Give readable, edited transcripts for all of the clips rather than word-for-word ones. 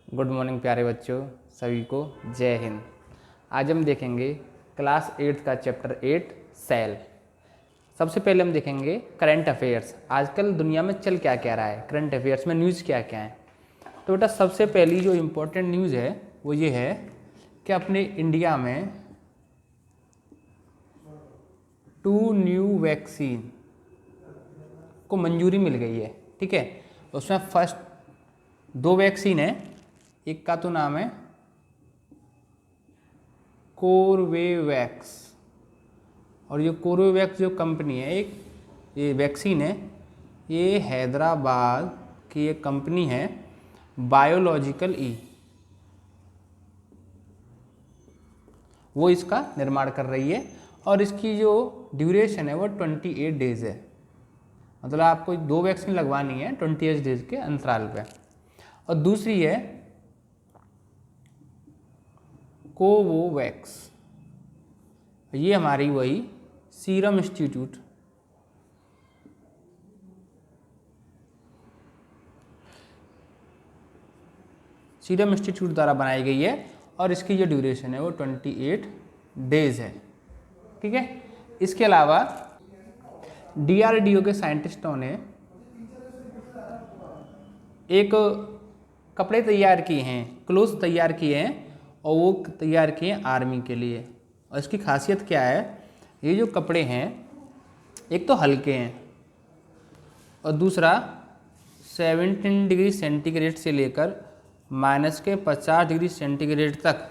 Good morning प्यारे बच्चों, सभी को जय हिंद। आज हम देखेंगे क्लास 8 का चैप्टर 8 सेल। सबसे पहले हम देखेंगे करंट अफेयर्स। आजकल दुनिया में चल क्या क्या रहा है, करंट अफेयर्स में न्यूज़ क्या क्या है। तो बेटा सबसे पहली जो इम्पोर्टेंट न्यूज़ है वो ये है कि अपने इंडिया में 2 न्यू वैक्सीन को मंजूरी मिल गई है। ठीक है, उसमें फर्स्ट 2 वैक्सीन है, एक का तो नाम है कोर्बेवैक्स, और ये कोर्बेवैक्स जो कंपनी है, एक ये वैक्सीन है, ये हैदराबाद की एक कंपनी है बायोलॉजिकल ई, वो इसका निर्माण कर रही है। और इसकी जो ड्यूरेशन है वो 28 डेज है। मतलब आपको 2 वैक्सीन लगवानी है 28 डेज के अंतराल पे। और दूसरी है कोवोवैक्स, ये हमारी वही सीरम इंस्टीट्यूट द्वारा बनाई गई है, और इसकी जो ड्यूरेशन है वो 28 डेज है। ठीक है, इसके अलावा DRDO के साइंटिस्टों ने एक कपड़े तैयार किए हैं, क्लोथ तैयार किए हैं, और वो तैयार किए हैं आर्मी के लिए। और इसकी खासियत क्या है, ये जो कपड़े हैं एक तो हल्के हैं, और दूसरा 17 डिग्री सेंटीग्रेड से लेकर -50 डिग्री सेंटीग्रेड तक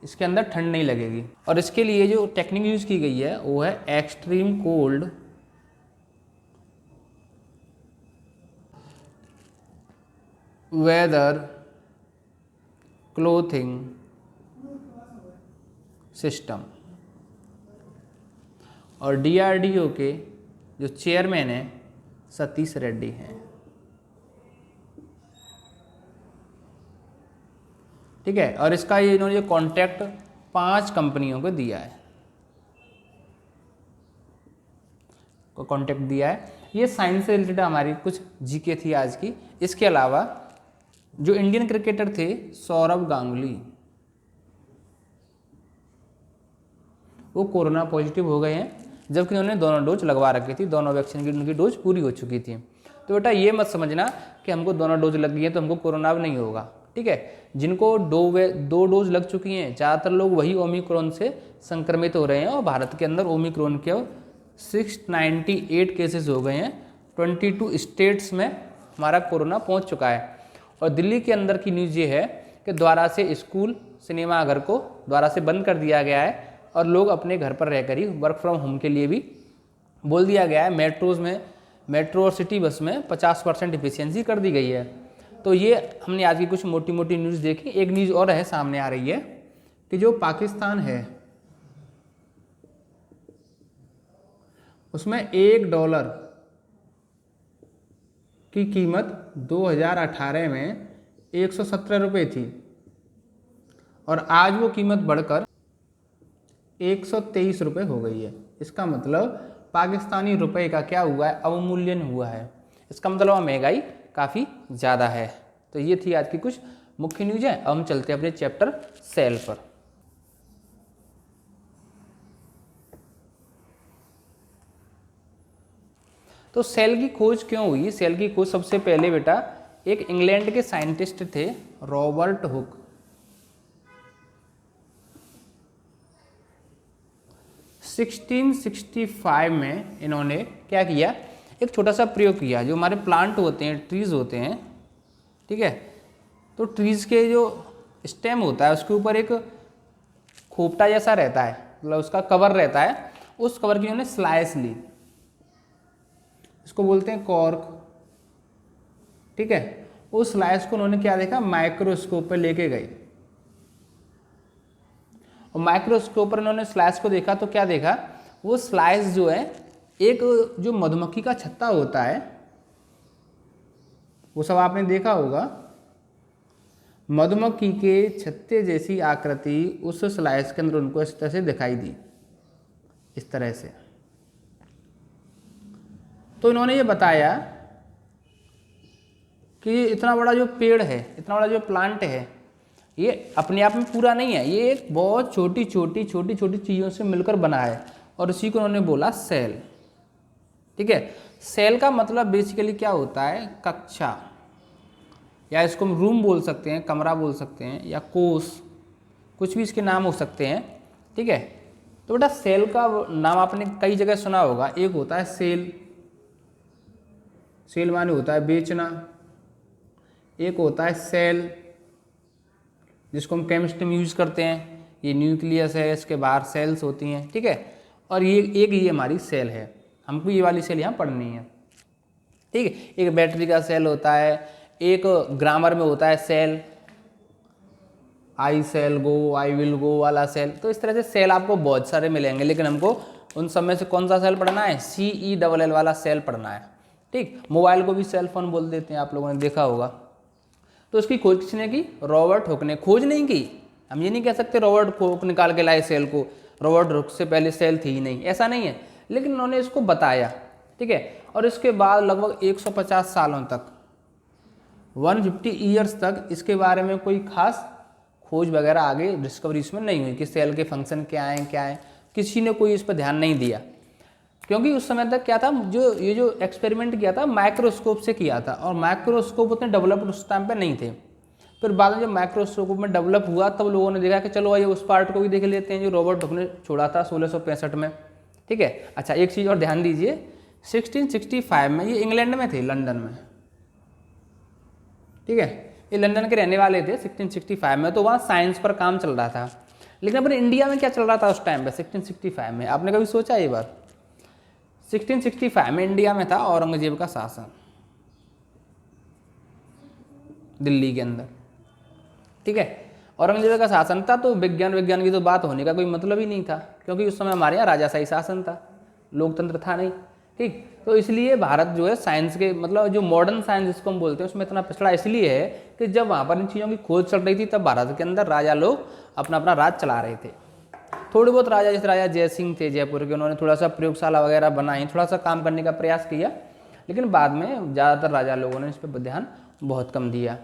इसके अंदर ठंड नहीं लगेगी। और इसके लिए जो टेक्निक यूज़ की गई है वो है extreme cold weather clothing system. और DRDO के जो चेयरमैन हैं सतीश रेड्डी हैं। ठीक है, और इसका ये इन्होंने कॉन्ट्रैक्ट 5 कंपनियों को दिया है, कॉन्ट्रैक्ट दिया है। ये साइंस से रिलेटेड हमारी कुछ जीके थी आज की। इसके अलावा जो इंडियन क्रिकेटर थे सौरव गांगुली, वो कोरोना पॉजिटिव हो गए हैं, जबकि उन्होंने दोनों डोज लगवा रखी थी, दोनों वैक्सीन की उनकी डोज पूरी हो चुकी थी। तो बेटा ये मत समझना कि हमको दोनों डोज लग गई है तो हमको कोरोना अब नहीं होगा। ठीक है, जिनको 2 डोज लग चुकी हैं, ज़्यादातर लोग वही ओमिक्रॉन से संक्रमित हो रहे हैं, और भारत के अंदर ओमिक्रॉन के 698 केसेस हो गए हैं। 22 स्टेट्स में हमारा कोरोना पहुंच चुका है। और दिल्ली के अंदर की न्यूज़ ये है कि दोबारा से स्कूल सिनेमाघर को दोबारा से बंद कर दिया गया है, और लोग अपने घर पर रहकर ही वर्क फ्रॉम होम के लिए भी बोल दिया गया है। मेट्रोज़ में, मेट्रो और सिटी बस में 50% इफिशियंसी कर दी गई है। तो ये हमने आज की कुछ मोटी मोटी न्यूज़ देखी। एक न्यूज़ और है सामने आ रही है कि जो पाकिस्तान है उसमें $1 की कीमत 2018 में 117 रुपये थी, और आज वो कीमत बढ़कर 123 रुपये हो गई है। इसका मतलब पाकिस्तानी रुपए का क्या हुआ है, अवमूल्यन हुआ है। इसका मतलब महंगाई काफ़ी ज़्यादा है। तो ये थी आज की कुछ मुख्य न्यूज़ है। अब हम चलते हैं अपने चैप्टर सेल पर। तो सेल की खोज क्यों हुई? सेल की खोज सबसे पहले बेटा एक इंग्लैंड के साइंटिस्ट थे रॉबर्ट हुक। 1665 में इन्होंने क्या किया, एक छोटा सा प्रयोग किया। जो हमारे प्लांट होते हैं, ट्रीज़ होते हैं, ठीक है, तो ट्रीज़ के जो स्टेम होता है उसके ऊपर एक खोपटा जैसा रहता है, मतलब उसका कवर रहता है। उस कवर की उन्होंने स्लाइस ली, इसको बोलते हैं कॉर्क। ठीक है, उस स्लाइस को उन्होंने क्या देखा, माइक्रोस्कोप पे लेके गए, और माइक्रोस्कोप पर उन्होंने स्लाइस को देखा तो क्या देखा, वो स्लाइस जो है एक जो मधुमक्खी का छत्ता होता है, वो सब आपने देखा होगा, मधुमक्खी के छत्ते जैसी आकृति उस स्लाइस के अंदर उनको इस तरह से दिखाई दी, इस तरह से। तो इन्होंने ये बताया कि ये इतना बड़ा जो पेड़ है, इतना बड़ा जो प्लांट है, ये अपने आप में पूरा नहीं है, ये एक बहुत छोटी छोटी छोटी छोटी चीज़ों से मिलकर बना है, और इसी को उन्होंने बोला सेल। ठीक है, सेल का मतलब बेसिकली क्या होता है, कक्षा, या इसको हम रूम बोल सकते हैं, कमरा बोल सकते हैं, या कोष, कुछ भी इसके नाम हो सकते हैं। ठीक है, तो बेटा सेल का नाम आपने कई जगह सुना होगा। एक होता है सेल, सेल माने होता है बेचना। एक होता है सेल, जिसको हम केमिस्ट्री में यूज करते हैं, ये न्यूक्लियस है, इसके बाहर सेल्स होती हैं। ठीक है, और ये हमारी सेल है, हमको ये वाली सेल यहाँ पढ़नी है। ठीक है, एक बैटरी का सेल होता है, एक ग्रामर में होता है shall, I shall go, I will go वाला सेल। तो इस तरह से सेल आपको बहुत सारे मिलेंगे, लेकिन हमको उन सब में से कौन सा सेल पढ़ना है, CELL वाला सेल पढ़ना है। ठीक, मोबाइल को भी सेल फोन बोल देते हैं, आप लोगों ने देखा होगा। तो इसकी खोज किसने की, रॉबर्ट हुक ने। खोज नहीं की, हम ये नहीं कह सकते रॉबर्ट हुक निकाल के लाए सेल को, रॉबर्ट हुक से पहले सेल थी ही नहीं, ऐसा नहीं है, लेकिन उन्होंने इसको बताया। ठीक है, और इसके बाद लगभग 150 सालों तक, 150 ईयर्स तक इसके बारे में कोई खास खोज वगैरह आगे डिस्कवरी इसमें नहीं हुई कि सेल के फंक्शन क्या है, किसी ने कोई इस पर ध्यान नहीं दिया। क्योंकि उस समय तक क्या था, ये जो एक्सपेरिमेंट किया था माइक्रोस्कोप से किया था, और माइक्रोस्कोप उतने डेवलप्ड उस टाइम पे नहीं थे। फिर बाद में जब माइक्रोस्कोप में डेवलप हुआ, तब लोगों ने देखा कि चलो आइए उस पार्ट को भी देख लेते हैं जो रॉबर्ट हुक ने छोड़ा था 1665 में। ठीक है, अच्छा एक चीज़ और ध्यान दीजिए, 1665 में ये इंग्लैंड में थे, लंदन में। ठीक है, ये लंदन के रहने वाले थे 1665 में, तो वहाँ साइंस पर काम चल रहा था। लेकिन अपने इंडिया में क्या चल रहा था उस टाइम पे 1665 में, आपने कभी सोचा ये बात? 1665 में इंडिया में था औरंगजेब का शासन दिल्ली के अंदर। ठीक है, औरंगजेब का शासन था, तो विज्ञान की तो बात होने का कोई मतलब ही नहीं था, क्योंकि उस समय हमारे यहाँ राजाशाही शासन था, लोकतंत्र था नहीं। ठीक, तो इसलिए भारत जो है साइंस के मतलब जो मॉडर्न साइंस जिसको हम बोलते हैं उसमें इतना पिछड़ा इसलिए है कि जब वहाँ पर इन चीज़ों की खोज चल रही थी, तब भारत के अंदर राजा लोग अपना अपना राज चला रहे थे। थोड़े बहुत राजा, जैसे राजा जय सिंह थे जयपुर के, उन्होंने थोड़ा सा प्रयोगशाला वगैरह बनाई, थोड़ा सा काम करने का प्रयास किया, लेकिन बाद में ज़्यादातर राजा लोगों ने इस पर ध्यान बहुत कम दिया।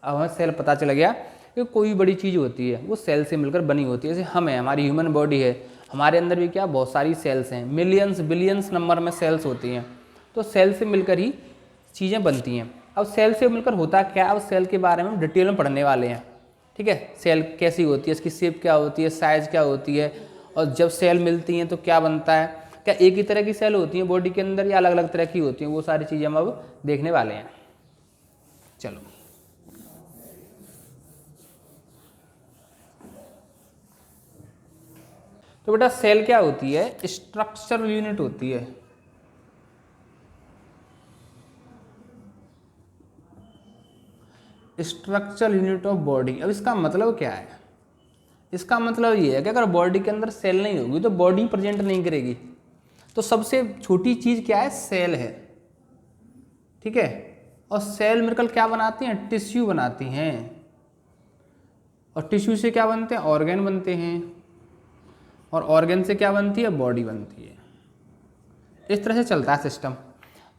अब हमें सेल पता चल गया कि कोई बड़ी चीज़ होती है वो सेल से मिलकर बनी होती है। जैसे हम है, हमारी ह्यूमन बॉडी है, हमारे अंदर भी क्या बहुत सारी सेल्स हैं, मिलियंस बिलियंस नंबर में सेल्स होती हैं। तो सेल से मिलकर ही चीज़ें बनती हैं। अब सेल से मिलकर होता क्या, अब सेल के बारे में हम डिटेल में पढ़ने वाले हैं। ठीक है, सेल कैसी होती है, इसकी शेप क्या होती है, साइज क्या होती है, और जब सेल मिलती हैं तो क्या बनता है, क्या एक ही तरह की सेल होती हैं बॉडी के अंदर या अलग अलग तरह की होती हैं, वो सारी चीज़ें हम अब देखने वाले हैं। चलो, तो बेटा सेल क्या होती है, स्ट्रक्चरल यूनिट होती है। Structural unit of body. अब इसका मतलब क्या है, इसका मतलब ये है कि अगर बॉडी के अंदर सेल नहीं होगी तो बॉडी प्रेजेंट नहीं करेगी। तो सबसे छोटी चीज क्या है, सेल है। ठीक है, और सेल मिलकर क्या बनाती हैं, टिश्यू बनाती हैं, और टिश्यू से क्या बनते हैं, ऑर्गन बनते हैं, और ऑर्गन से क्या बनती है, बॉडी बनती है। इस तरह से चलता है सिस्टम।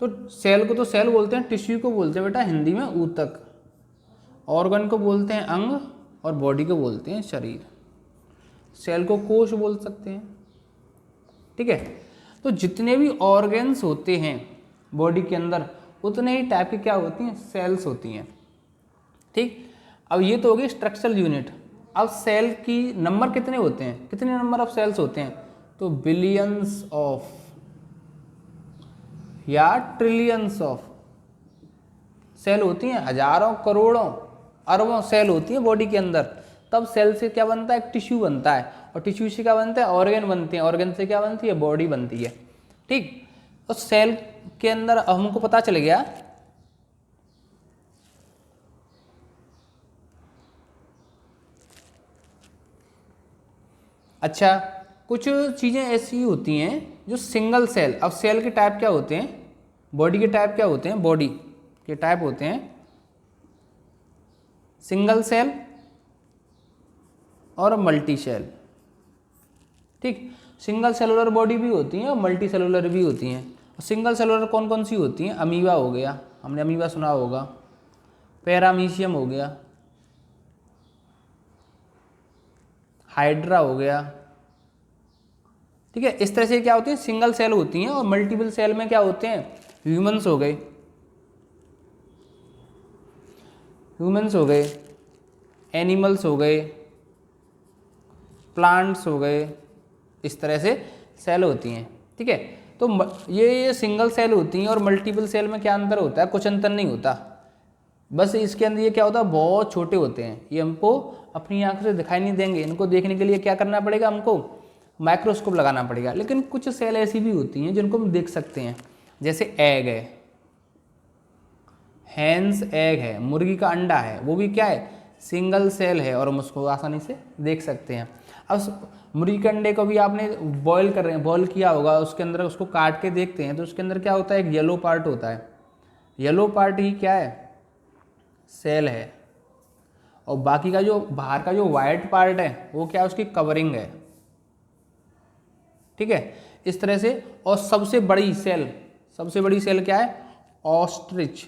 तो सेल को तो सेल बोलते हैं, टिश्यू को बोलते हैं बेटा हिंदी में ऊतक, ऑर्गन को बोलते हैं अंग, और बॉडी को बोलते हैं शरीर। सेल को कोश बोल सकते हैं। ठीक है, तो जितने भी ऑर्गन्स होते हैं बॉडी के अंदर, उतने ही टाइप की क्या होती हैं, सेल्स होती हैं। ठीक, अब ये तो हो गई स्ट्रक्चरल यूनिट। अब सेल की नंबर कितने होते हैं, कितने नंबर ऑफ सेल्स होते हैं, तो बिलियंस ऑफ या ट्रिलियंस ऑफ सेल होती हैं, हजारों करोड़ों अरबों सेल होती हैं बॉडी के अंदर। तब सेल से क्या बनता है, एक टिश्यू बनता है, और टिश्यू से क्या बनता है, ऑर्गन बनते हैं, ऑर्गन से क्या बनती है, बॉडी बनती है। ठीक, तो सेल के अंदर हमको पता चल गया अच्छा, कुछ चीज़ें ऐसी होती हैं जो सिंगल सेल। अब सेल के टाइप क्या होते हैं, बॉडी के टाइप क्या होते हैं, बॉडी के टाइप होते हैं सिंगल सेल और मल्टी सेल। ठीक, सिंगल सेलुलर बॉडी भी होती हैं और मल्टी सेलुलर भी होती हैं। सिंगल सेलुलर कौन कौन सी होती हैं, अमीबा हो गया, हमने अमीबा सुना होगा, पैरामीशियम हो गया, हाइड्रा हो गया। ठीक है, इस तरह से क्या होती है, सिंगल सेल होती हैं। और मल्टीपल सेल में क्या होते हैं, ह्यूमंस हो गए, एनिमल्स हो गए, प्लांट्स हो गए, इस तरह से सेल होती हैं। ठीक है, तो ये सिंगल सेल होती हैं। और मल्टीपल सेल में क्या अंतर होता है, कुछ अंतर नहीं होता, बस इसके अंदर ये क्या होता है, बहुत छोटे होते हैं। ये हमको अपनी आंखों से दिखाई नहीं देंगे, इनको देखने के लिए क्या करना पड़ेगा, हमको माइक्रोस्कोप लगाना पड़ेगा। लेकिन कुछ सेल ऐसी भी होती हैं जिनको हम देख सकते हैं, जैसे एग है, हैंस एग है, मुर्गी का अंडा है, वो भी क्या है, सिंगल सेल है और हम उसको आसानी से देख सकते हैं। अब मुर्गी के अंडे को भी आपने बॉईल कर रहे हैं, बॉईल किया होगा, उसके अंदर उसको काट के देखते हैं तो उसके अंदर क्या होता है, एक येलो पार्ट होता है। येलो पार्ट ही क्या है, सेल है। और बाकी का जो बाहर का जो वाइट पार्ट है वो क्या है, उसकी कवरिंग है। ठीक है, इस तरह से। और सबसे बड़ी सेल क्या है, ऑस्ट्रिच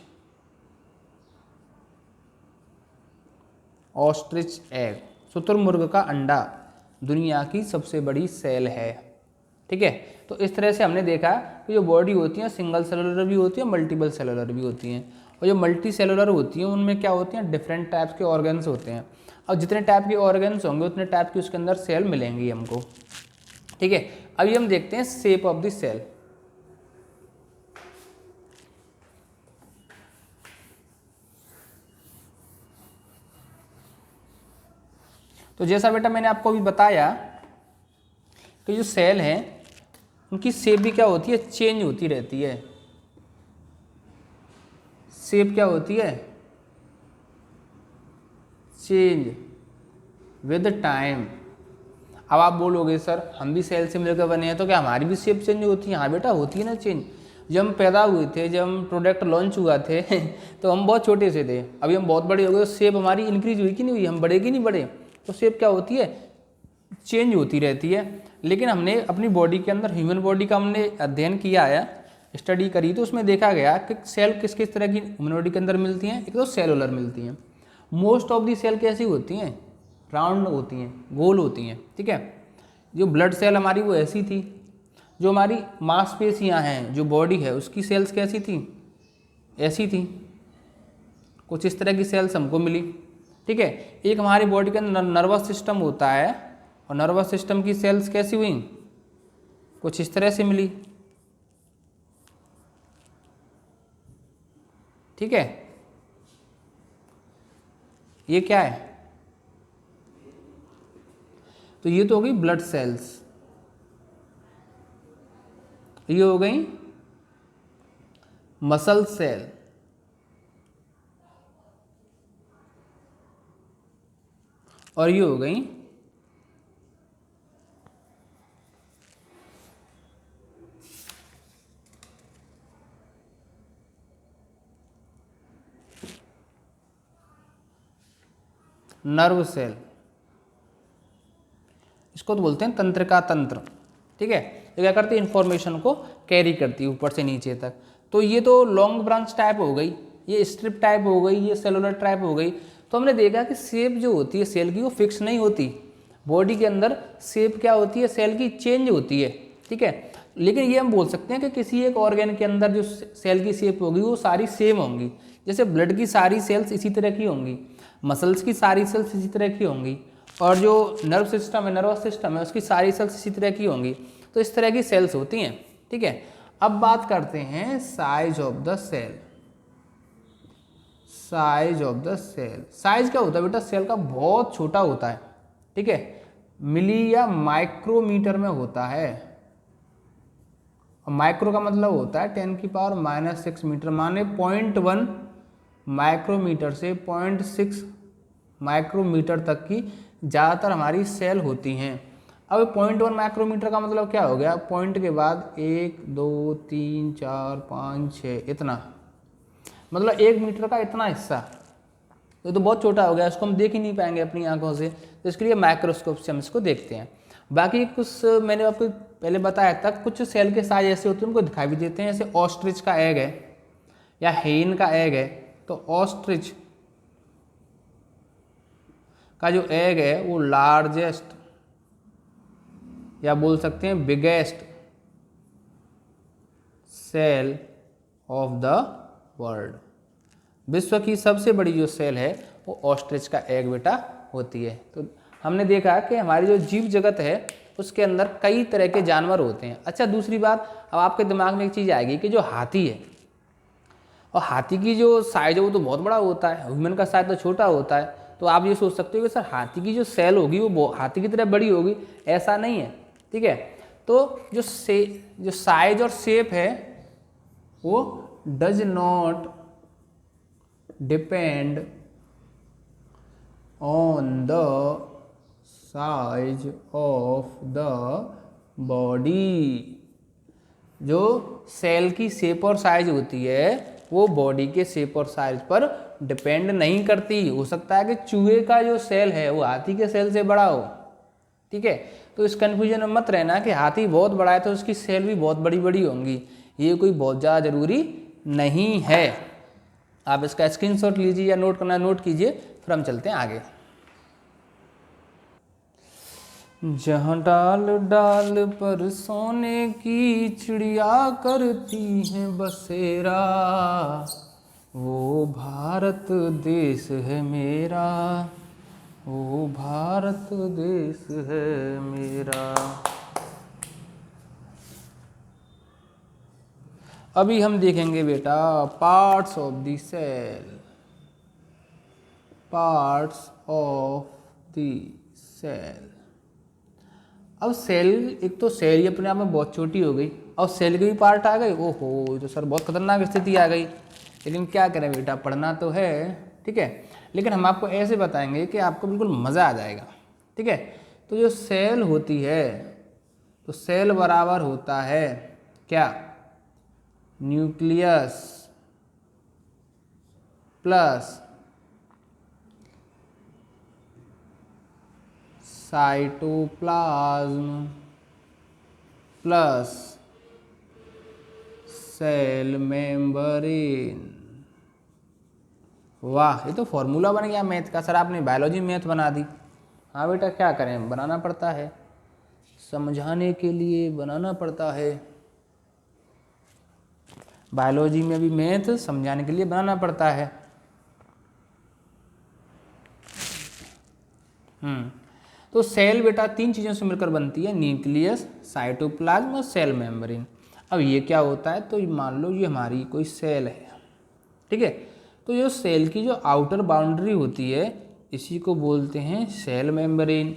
एग, शुतुरमुर्ग का अंडा दुनिया की सबसे बड़ी सेल है। ठीक है, तो इस तरह से हमने देखा कि जो बॉडी होती है सिंगल सेलुलर भी होती है, मल्टीपल सेलुलर भी होती हैं। और जो मल्टी सेलुलर होती हैं उनमें क्या होती हैं, डिफरेंट टाइप्स के ऑर्गन्स होते हैं। और जितने टाइप के ऑर्गन्स होंगे उतने टाइप के उसके अंदर सेल मिलेंगी हमको। ठीक है, अभी हम देखते हैं शेप ऑफ द सेल। तो जैसा बेटा मैंने आपको अभी बताया कि जो सेल है उनकी शेप भी क्या होती है, चेंज होती रहती है। शेप क्या होती है, चेंज विद टाइम। अब आप बोलोगे सर हम भी सेल से मिलकर बने हैं तो क्या हमारी भी शेप चेंज होती है? हाँ बेटा होती है ना चेंज। जब हम पैदा हुए थे, जब हम प्रोडक्ट लॉन्च हुआ थे तो हम बहुत छोटे से थे, अभी हम बहुत बड़े हो गए तो शेप हमारी इंक्रीज हुई कि नहीं हुई, हम बढ़े कि नहीं बढ़े? तो शेप क्या होती है, चेंज होती रहती है। लेकिन हमने अपनी बॉडी के अंदर, ह्यूमन बॉडी का हमने अध्ययन किया है, स्टडी करी, तो उसमें देखा गया कि सेल किस किस तरह की ह्यूमन बॉडी के अंदर मिलती हैं। एक तो सेलुलर मिलती हैं, मोस्ट ऑफ दी सेल कैसी होती हैं, राउंड होती हैं, गोल होती हैं। ठीक है, जो ब्लड सेल हमारी वो ऐसी थी। जो हमारी मांसपेशियाँ हैं, जो बॉडी है उसकी सेल्स कैसी थी, ऐसी थी। कुछ इस तरह की सेल्स हमको मिली। ठीक है, एक हमारी बॉडी के अंदर नर्वस सिस्टम होता है और नर्वस सिस्टम की सेल्स कैसी हुई, कुछ इस तरह से मिली। ठीक है, ये क्या है, तो ये तो हो गई ब्लड सेल्स, ये हो गई मसल सेल, और ये हो गई नर्व सेल। इसको तो बोलते हैं तंत्रिका तंत्र। ठीक है, ये क्या करती है, इंफॉर्मेशन को कैरी करती है ऊपर से नीचे तक। तो ये तो लॉन्ग ब्रांच टाइप हो गई, ये स्ट्रिप टाइप हो गई, ये सेलुलर टाइप हो गई। तो हमने देखा कि शेप जो होती है सेल की वो फिक्स नहीं होती। बॉडी के अंदर शेप क्या होती है, सेल की चेंज होती है। ठीक है, लेकिन ये हम बोल सकते हैं कि किसी एक ऑर्गन के अंदर जो सेल की शेप होगी वो सारी सेम होंगी। जैसे ब्लड की सारी सेल्स इसी तरह की होंगी, मसल्स की सारी सेल्स इसी तरह की होंगी, और जो नर्व सिस्टम है, नर्वस सिस्टम है, उसकी सारी सेल्स इसी तरह की होंगी। तो इस तरह की सेल्स होती हैं। ठीक है, अब बात करते हैं size of the cell. Size of the cell, size क्या होता है बेटा, सेल का बहुत छोटा होता है। ठीक है, मिली या माइक्रोमीटर में होता है। माइक्रो का मतलब होता है 10⁻⁻⁶ मीटर, माने 0.1 माइक्रोमीटर से 0.6 माइक्रोमीटर तक की ज़्यादातर हमारी सेल होती हैं। अब 0.1 माइक्रोमीटर का मतलब क्या हो गया, पॉइंट के बाद 1 2 3 4 5 6 इतना, मतलब 1 मीटर का इतना हिस्सा। ये तो बहुत छोटा हो गया, इसको हम देख ही नहीं पाएंगे अपनी आंखों से, तो इसके लिए माइक्रोस्कोप से हम इसको देखते हैं। बाकी कुछ मैंने आपको पहले बताया था, कुछ सेल के साइज ऐसे होते हैं उनको दिखाई भी देते हैं। जैसे ऑस्ट्रिच का एग है या हेन का एग है, तो ऑस्ट्रिच का जो एग है वो लार्जेस्ट या बोल सकते हैं biggest cell of the world. विश्व की सबसे बड़ी जो सेल है वो ऑस्ट्रिच का एग बेटा होती है। तो हमने देखा कि हमारी जो जीव जगत है उसके अंदर कई तरह के जानवर होते हैं। अच्छा, दूसरी बात, अब आपके दिमाग में एक चीज़ आएगी कि जो हाथी है, और हाथी की जो साइज है वो तो बहुत बड़ा होता है, ह्यूमन का साइज तो छोटा होता है। तो आप ये सोच सकते हो कि सर हाथी की जो सेल होगी वो हाथी की तरह बड़ी होगी, ऐसा नहीं है। ठीक है, तो जो साइज और शेप है वो does not depend on the size of the body. जो सेल की शेप और साइज होती है वो बॉडी के शेप और साइज पर डिपेंड नहीं करती। हो सकता है कि चूहे का जो सेल है वो हाथी के सेल से बड़ा हो। ठीक है, तो इस कन्फ्यूजन में मत रहना कि हाथी बहुत बड़ा है तो उसकी सेल भी बहुत बड़ी बड़ी होंगी, ये कोई बहुत ज़्यादा जरूरी नहीं है। आप इसका स्क्रीनशॉट लीजिए या नोट करना नोट कीजिए, फिर हम चलते हैं आगे। जहाँ डाल डाल पर सोने की चिड़िया करती है बसेरा, वो भारत देश है मेरा, वो भारत देश है मेरा। अभी हम देखेंगे बेटा parts of the cell, parts of the cell. अब सेल, एक तो सेल ही अपने आप में बहुत छोटी हो गई और सेल के भी पार्ट आ गए, ओहो तो सर बहुत खतरनाक स्थिति आ गई। लेकिन क्या करें बेटा, पढ़ना तो है। ठीक है, लेकिन हम आपको ऐसे बताएंगे कि आपको बिल्कुल मज़ा आ जाएगा। ठीक है, तो जो सेल होती है तो सेल बराबर होता है क्या, nucleus plus cytoplasm plus cell membrane. वाह, ये तो फॉर्मूला बन गया मैथ का। सर आपने बायोलॉजी मैथ बना दी। हाँ बेटा, क्या करें, बनाना पड़ता है, समझाने के लिए बनाना पड़ता है। बायोलॉजी में भी मैथ समझाने के लिए बनाना पड़ता है। तो सेल बेटा तीन चीज़ों से मिलकर बनती है, न्यूक्लियस, साइटोप्लाज्म और सेल मेम्ब्रेन। अब ये क्या होता है, तो मान लो ये हमारी कोई सेल है। ठीक है, तो जो सेल की जो आउटर बाउंड्री होती है इसी को बोलते हैं सेल मेम्ब्रेन,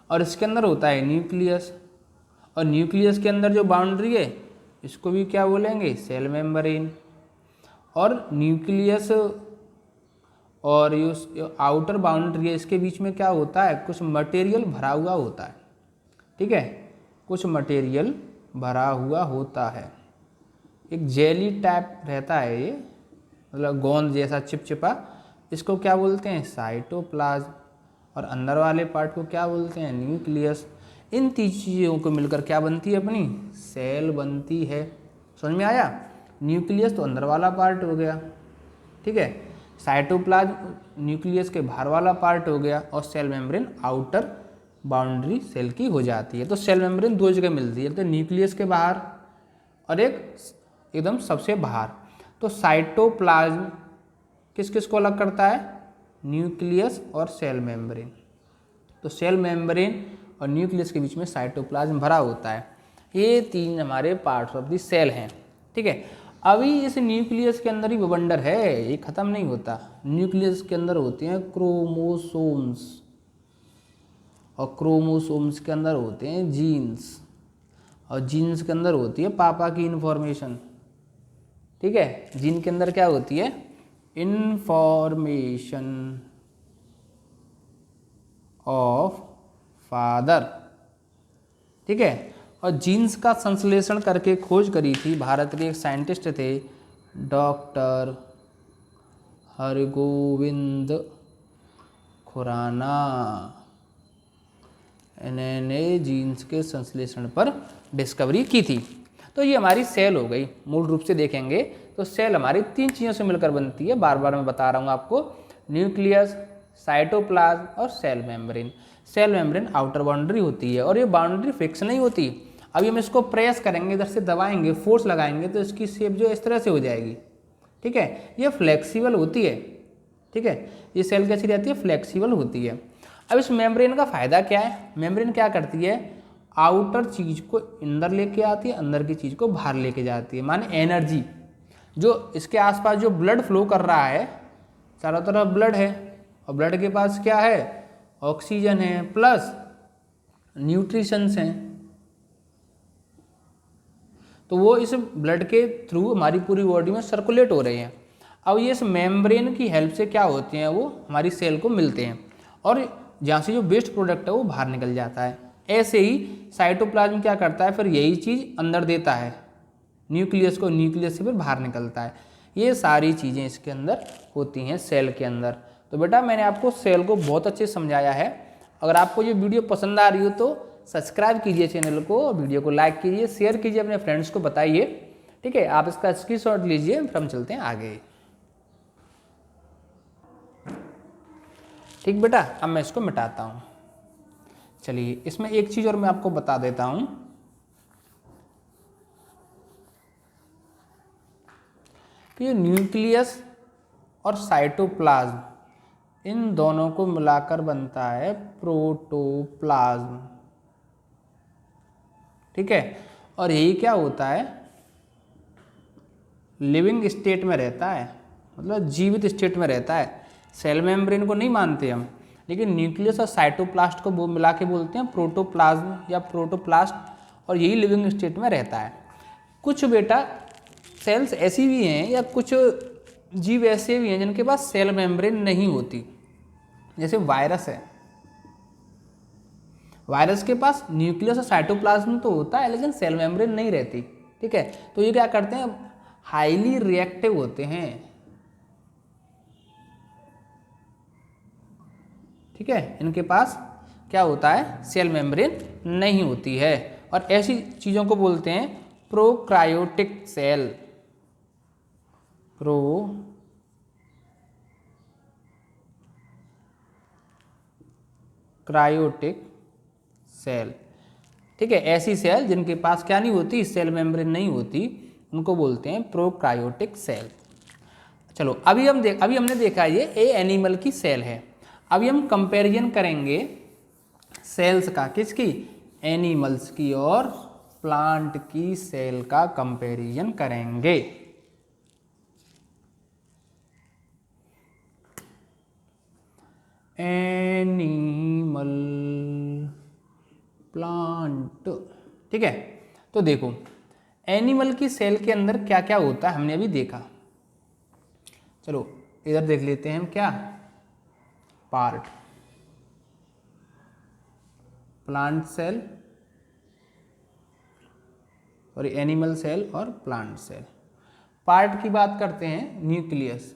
और इसके अंदर होता है न्यूक्लियस, और न्यूक्लियस के अंदर जो बाउंड्री है इसको भी क्या बोलेंगे, सेल मेम्ब्रेन। और न्यूक्लियस और ये आउटर बाउंड्री है इसके बीच में क्या होता है, कुछ मटेरियल भरा हुआ होता है। ठीक है, कुछ मटेरियल भरा हुआ होता है, एक जेली टाइप रहता है ये, मतलब गोंद जैसा चिपचिपा। इसको क्या बोलते हैं, साइटोप्लाज्म, और अंदर वाले पार्ट को क्या बोलते हैं, न्यूक्लियस। इन तीन चीज़ों को मिलकर क्या बनती है, अपनी सेल बनती है। समझ में आया, न्यूक्लियस तो अंदर वाला पार्ट हो गया, ठीक है, साइटोप्लाज्म न्यूक्लियस के बाहर वाला पार्ट हो गया, और cell membrane outer boundary cell की हो जाती है। तो सेल मेम्ब्रेन दो जगह मिलती है, तो न्यूक्लियस के बाहर और एक एकदम सबसे बाहर। तो साइटोप्लाज्म किस किस को अलग करता है, न्यूक्लियस और सेल मेम्ब्रेन। तो सेल मेम्ब्रेन और न्यूक्लियस के बीच में साइटोप्लाज्म भरा होता है। ये तीन हमारे पार्ट्स ऑफ द सेल हैं। ठीक है, अभी इस न्यूक्लियस के अंदर ही बवंडर है, ये खत्म नहीं होता। न्यूक्लियस के अंदर होते हैं क्रोमोसोम्स, और क्रोमोसोम्स के अंदर होते हैं जीन्स, और जीन्स के अंदर होती है पापा की इन्फॉर्मेशन। ठीक है, जीन के अंदर क्या होती है, इन्फॉर्मेशन ऑफ फादर। ठीक है, और जीन्स का संश्लेषण करके खोज करी थी भारत के एक साइंटिस्ट थे, डॉक्टर हरगोविंद खुराना। इन्होंने जीन्स के संश्लेषण पर डिस्कवरी की थी। तो ये हमारी सेल हो गई। मूल रूप से देखेंगे तो सेल हमारी तीन चीज़ों से मिलकर बनती है, बार बार मैं बता रहा हूँ आपको, न्यूक्लियस, साइटोप्लाज्म और cell membrane. Cell membrane outer boundary होती है और ये बाउंड्री फिक्स नहीं होती। अभी हम इसको प्रेस करेंगे, इधर से दबाएंगे, फोर्स लगाएंगे तो इसकी शेप जो इस तरह से हो जाएगी। ठीक है, ये फ्लेक्सिबल होती है। ठीक है, ये सेल कैसी रहती है, फ्लेक्सिबल होती है। अब इस मेम्ब्रेन का फायदा क्या है, मेम्ब्रेन क्या करती है, आउटर चीज को अंदर लेके आती है, अंदर की चीज को बाहर लेके जाती है। माने एनर्जी जो इसके आसपास जो ब्लड फ्लो कर रहा है, चारों तरफ ब्लड है और ब्लड के पास क्या है, ऑक्सीजन है प्लस न्यूट्रिशंस हैं, तो वो इस ब्लड के थ्रू हमारी पूरी बॉडी में सर्कुलेट हो रहे हैं। अब ये इस मेम्ब्रेन की हेल्प से क्या होते हैं, वो हमारी सेल को मिलते हैं और जहाँ से जो वेस्ट प्रोडक्ट है वो बाहर निकल जाता है। ऐसे ही साइटोप्लाज्म क्या करता है, फिर यही चीज़ अंदर देता है न्यूक्लियस को, न्यूक्लियस से फिर बाहर निकलता है। ये सारी चीज़ें इसके अंदर होती हैं सेल के अंदर। तो बेटा मैंने आपको सेल को बहुत अच्छे से समझाया है। अगर आपको ये वीडियो पसंद आ रही हो तो सब्सक्राइब कीजिए चैनल को, वीडियो को लाइक कीजिए, शेयर कीजिए, अपने फ्रेंड्स को बताइए। ठीक है, आप इसका स्क्रीनशॉट लीजिए, फिर हम चलते हैं आगे। ठीक बेटा, अब मैं इसको मिटाता हूँ। चलिए, इसमें एक चीज़ और मैं आपको बता देता हूँ कि ये न्यूक्लियस और साइटोप्लाज्म, इन दोनों को मिलाकर बनता है प्रोटोप्लाज्म। ठीक है, और यही क्या होता है, लिविंग स्टेट में रहता है, मतलब जीवित स्टेट में रहता है। सेल मेम्ब्रेन को नहीं मानते हम, लेकिन न्यूक्लियस और साइटोप्लास्ट को वो मिला के बोलते हैं प्रोटोप्लाज्म या प्रोटोप्लास्ट, और यही लिविंग स्टेट में रहता है। कुछ बेटा सेल्स ऐसी भी हैं या कुछ जीव ऐसे भी हैं जिनके पास सेल मेम्ब्रेन नहीं होती, जैसे वायरस है। वायरस के पास न्यूक्लियस और साइटोप्लाज्म तो होता है लेकिन सेल मेम्ब्रेन नहीं रहती। ठीक है, तो ये क्या करते हैं, हाईली रिएक्टिव होते हैं। ठीक है, इनके पास क्या होता है, सेल मेम्ब्रेन नहीं होती है, और ऐसी चीज़ों को बोलते हैं प्रोकार्योटिक सेल। Prokaryotic cell. ठीक है, ऐसी सेल जिनके पास क्या नहीं होती, सेल मेम्ब्रेन नहीं होती, उनको बोलते हैं प्रोकार्योटिक सेल। चलो, अभी हमने देखा ये एनिमल की सेल है। अभी हम कंपैरिजन करेंगे सेल्स का, किसकी, एनिमल्स की और प्लांट की सेल का कंपैरिजन करेंगे। Animal, plant. ठीक है, तो देखो एनिमल की सेल के अंदर क्या क्या होता है हमने अभी देखा। चलो इधर देख लेते हैं हम, क्या पार्ट, प्लांट सेल और एनिमल सेल और प्लांट सेल। पार्ट की बात करते हैं, न्यूक्लियस।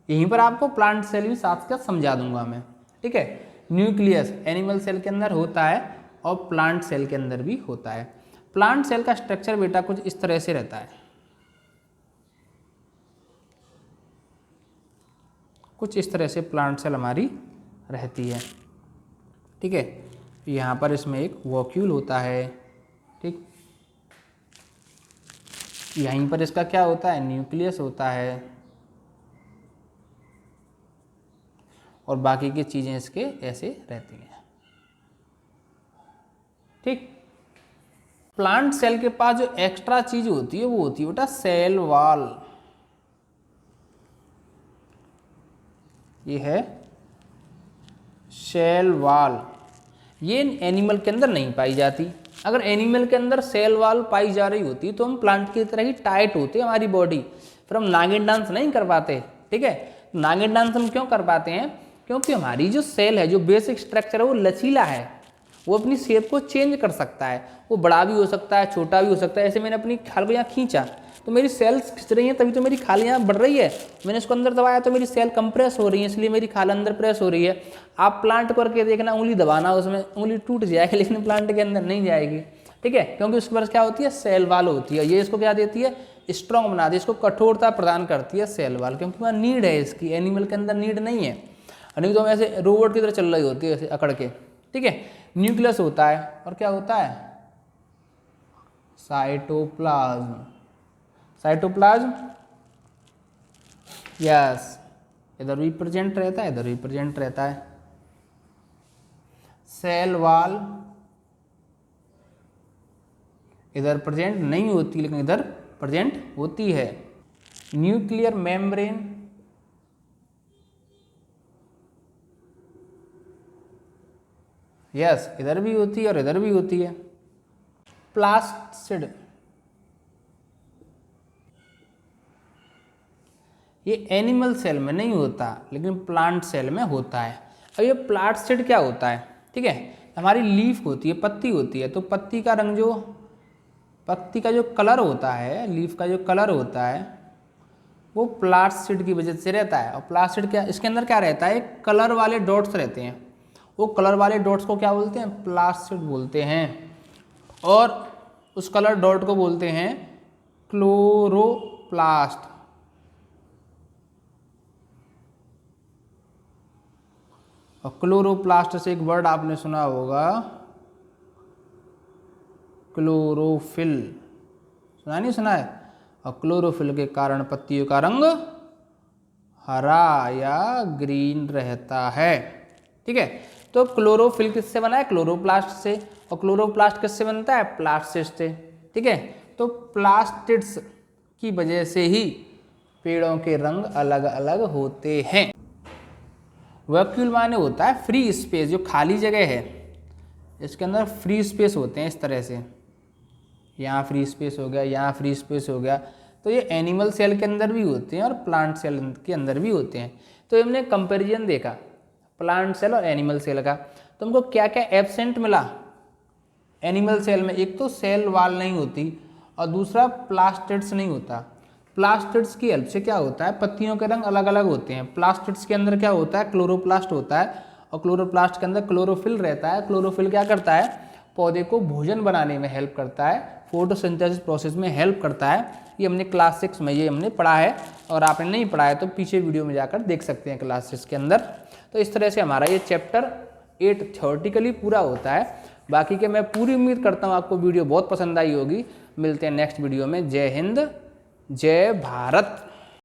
यहीं पर आपको प्लांट सेल भी साथ साथ समझा दूंगा मैं। ठीक है, न्यूक्लियस एनिमल सेल के अंदर होता है और प्लांट सेल के अंदर भी होता है। प्लांट सेल का स्ट्रक्चर बेटा कुछ इस तरह से रहता है, कुछ इस तरह से प्लांट सेल हमारी रहती है। ठीक है, यहाँ पर इसमें एक वॉक्यूल होता है। ठीक, यहीं पर इसका क्या होता है, न्यूक्लियस होता है, और बाकी की चीज़ें इसके ऐसे रहती हैं। ठीक, प्लांट सेल के पास जो एक्स्ट्रा चीज होती है वो होती है बेटा सेल वॉल। ये है सेल वॉल, ये एनिमल के अंदर नहीं पाई जाती। अगर एनिमल के अंदर सेल वॉल पाई जा रही होती तो हम प्लांट की तरह ही टाइट होती हमारी बॉडी, फिर हम नागिन डांस नहीं कर पाते। ठीक है, नागिन डांस हम क्यों कर पाते हैं, क्योंकि हमारी जो सेल है, जो बेसिक स्ट्रक्चर है वो लचीला है, वो अपनी शेप को चेंज कर सकता है, वो बड़ा भी हो सकता है, छोटा भी हो सकता है। ऐसे मैंने अपनी खाल को यहाँ खींचा तो मेरी सेल्स खिंच रही हैं, तभी तो मेरी खाल यहाँ बढ़ रही है। मैंने इसको अंदर दबाया तो मेरी सेल कंप्रेस हो रही है, इसलिए मेरी खाल अंदर प्रेस हो रही है। आप प्लांट करके देखना, उंगली दबाना, उसमें उंगली टूट जाएगी लेकिन प्लांट के अंदर नहीं जाएगी। ठीक है, क्योंकि उसके पास क्या होती है, सेल वॉल होती है। ये इसको क्या देती है, स्ट्रॉन्ग बनाती है, इसको कठोरता प्रदान करती है सेल वॉल, क्योंकि वहाँ नीड है इसकी, एनिमल के अंदर नीड नहीं है, नहीं तो हम ऐसे रोबोट की तरह चल रही होती है ऐसे अकड़ के, ठीक है। न्यूक्लियस होता है और क्या होता है, साइटोप्लाज्म, साइटोप्लाज्म यस, इधर भी प्रेजेंट रहता है, इधर भी प्रेजेंट रहता है। सेल वॉल इधर प्रेजेंट नहीं होती लेकिन इधर प्रेजेंट होती है। न्यूक्लियर मेम्ब्रेन यस, इधर भी होती है और इधर भी होती है। प्लास्टिड, ये एनिमल सेल में नहीं होता लेकिन प्लांट सेल में होता है। अब ये प्लास्टिड क्या होता है, ठीक है, हमारी लीफ होती है, पत्ती होती है, तो पत्ती का रंग जो, पत्ती का जो कलर होता है, लीफ का जो कलर होता है वो प्लास्टिड की वजह से रहता है। और प्लास्टिड क्या, इसके अंदर क्या रहता है, कलर वाले डॉट्स रहते हैं, वो कलर वाले डॉट्स को क्या बोलते हैं, प्लास्टिड बोलते हैं, और उस कलर डॉट को बोलते हैं क्लोरोप्लास्ट। और क्लोरोप्लास्ट से एक वर्ड आपने सुना होगा, क्लोरोफिल, सुना नहीं सुना है। और क्लोरोफिल के कारण पत्तियों का रंग हरा या ग्रीन रहता है, ठीक है। तो क्लोरोफिल किससे बना है, क्लोरोप्लास्ट से, और क्लोरोप्लास्ट किससे बनता है, प्लास्टिड से, ठीक है। तो प्लास्टिड्स की वजह से ही पेड़ों के रंग अलग अलग होते हैं। वैक्यूल माने होता है फ्री स्पेस, जो खाली जगह है इसके अंदर फ्री स्पेस होते हैं, इस तरह से, यहाँ फ्री स्पेस हो गया, यहाँ फ्री स्पेस हो गया। तो ये एनिमल सेल के अंदर भी होते हैं और प्लांट सेल के अंदर भी होते हैं। तो हमने कंपैरिजन देखा प्लांट सेल और एनिमल सेल का, तो हमको क्या क्या एब्सेंट मिला एनिमल सेल में, एक तो सेल वॉल नहीं होती और दूसरा प्लास्टिड्स नहीं होता। प्लास्टिड्स की हेल्प से क्या होता है, पत्तियों के रंग अलग अलग होते हैं। प्लास्टिड्स के अंदर क्या होता है, क्लोरोप्लास्ट होता है, और क्लोरोप्लास्ट के अंदर क्लोरोफिल रहता है। क्लोरोफिल क्या करता है, पौधे को भोजन बनाने में हेल्प करता है, फोटोसिंथेसिस प्रोसेस में हेल्प करता है। ये हमने क्लास 6 में ये हमने पढ़ा है, और आपने नहीं पढ़ा है तो पीछे वीडियो में जाकर देख सकते हैं क्लास 6 के अंदर। तो इस तरह से हमारा ये चैप्टर 8 थ्योरेटिकली पूरा होता है। बाकी के मैं पूरी उम्मीद करता हूँ आपको वीडियो बहुत पसंद आई होगी। मिलते हैं नेक्स्ट वीडियो में। जय हिंद, जय भारत।